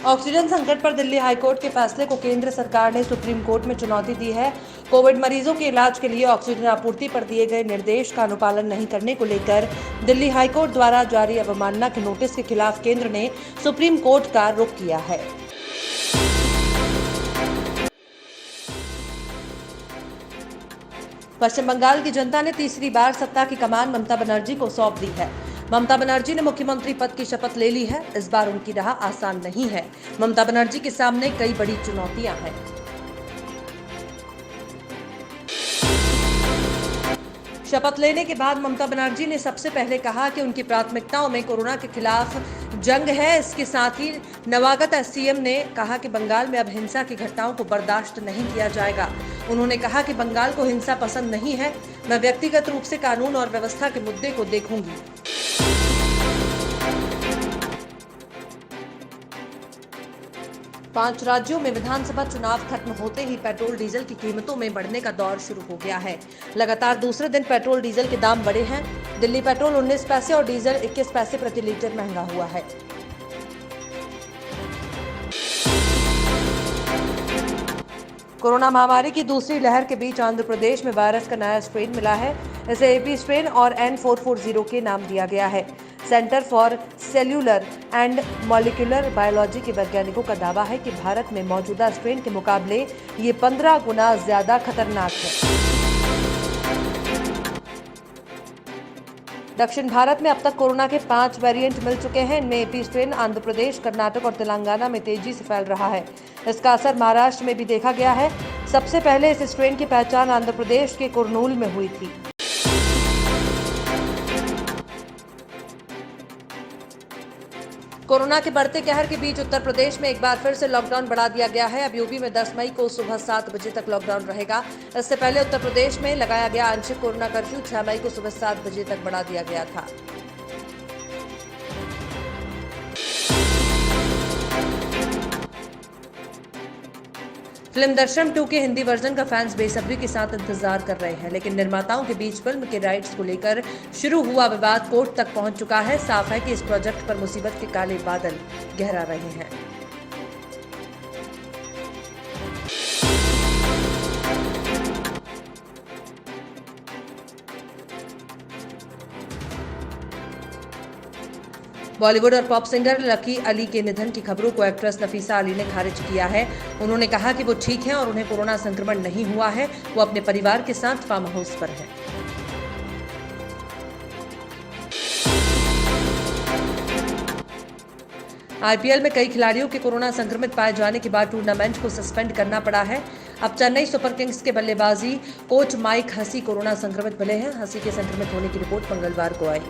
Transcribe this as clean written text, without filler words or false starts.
Oxygen संकट पर Delhi high court के फैसले को केंद्र सरकार ने सुप्रीम कोर्ट में चुनौती दी है। कोविड मरीजों के इलाज के लिए ऑक्सीजन आपूर्ति पर दिए गए निर्देश का अनुपालन नहीं करने को लेकर दिल्ली हाईकोर्ट द्वारा जारी अवमानना के नोटिस के खिलाफ केंद्र ने सुप्रीम कोर्ट का रुख किया है। पश्चिम बंगाल की जनता ने तीसरी बार सत्ता की कमान ममता बनर्जी को सौंप दी है। ममता बनर्जी ने मुख्यमंत्री पद की शपथ ले ली है। इस बार उनकी राह आसान नहीं है। ममता बनर्जी के सामने कई बड़ी चुनौतियां हैं। शपथ लेने के बाद ममता बनर्जी ने सबसे पहले कहा कि उनकी प्राथमिकताओं में कोरोना के खिलाफ जंग है। इसके साथ ही नवागत सीएम ने कहा कि बंगाल में अब हिंसा की घटनाओं को बर्दाश्त नहीं किया जाएगा। उन्होंने कहा कि बंगाल को हिंसा पसंद नहीं है। मैं व्यक्तिगत रूप से कानून और व्यवस्था के मुद्दे को देखूंगी। पांच राज्यों में विधानसभा चुनाव खत्म होते ही पेट्रोल डीजल की कीमतों में बढ़ने का दौर शुरू हो गया है। लगातार दूसरे दिन पेट्रोल डीजल के दाम बढ़े हैं। दिल्ली पेट्रोल 19 पैसे और डीजल 21 पैसे प्रति लीटर महंगा हुआ है। कोरोना महामारी की दूसरी लहर के बीच आंध्र प्रदेश में वायरस का नया स्ट्रेन मिला है। इसे एपी स्ट्रेन और N440 के नाम दिया गया है। Centre for cellular and molecular biology के वैज्ञानिकों का दावा है कि भारत में मौजूदा स्ट्रेन के मुकाबले ये 15 गुना ज्यादा खतरनाक है। दक्षिण भारत में अब तक कोरोना के 5 वेरिएंट मिल चुके हैं। इनमें एपी स्ट्रेन आंध्र प्रदेश, कर्नाटक और तेलंगाना में तेजी से फैल रहा है। इसका असर महाराष्ट्र में भी देखा गया है। सबसे पहले इस स्ट्रेन की पहचान आंध्र प्रदेश के कुर्नूल में हुई थी। कोरोना के बढ़ते कहर के बीच उत्तर प्रदेश में एक बार फिर से लॉकडाउन बढ़ा दिया गया है। अब यूपी में 10 मई को सुबह 7 बजे तक लॉकडाउन रहेगा। इससे पहले उत्तर प्रदेश में लगाया गया आंशिक कोरोना कर्फ्यू 6 मई को सुबह 7 बजे तक बढ़ा दिया गया था। फिल्म दृश्यम 2 के हिंदी वर्जन का फैंस बेसब्री के साथ इंतजार कर रहे हैं, लेकिन निर्माताओं के बीच फिल्म के राइट्स को लेकर शुरू हुआ विवाद कोर्ट तक पहुंच चुका है। साफ है कि इस प्रोजेक्ट पर मुसीबत के काले बादल गहरा रहे हैं। बॉलीवुड और पॉप सिंगर लकी अली के निधन की खबरों को एक्ट्रेस नफीसा अली ने खारिज किया है। उन्होंने कहा कि वो ठीक हैं और उन्हें कोरोना संक्रमण नहीं हुआ है। वो अपने परिवार के साथ फार्म हाउस पर हैं। आईपीएल में कई खिलाड़ियों के कोरोना संक्रमित पाए जाने के बाद टूर्नामेंट को सस्पेंड करना पड़ा है। अब चेन्नई सुपर किंग्स के बल्लेबाजी कोच माइक हसी कोरोना संक्रमित मिले हैं। हसी के संक्रमित होने की रिपोर्ट मंगलवार को आई।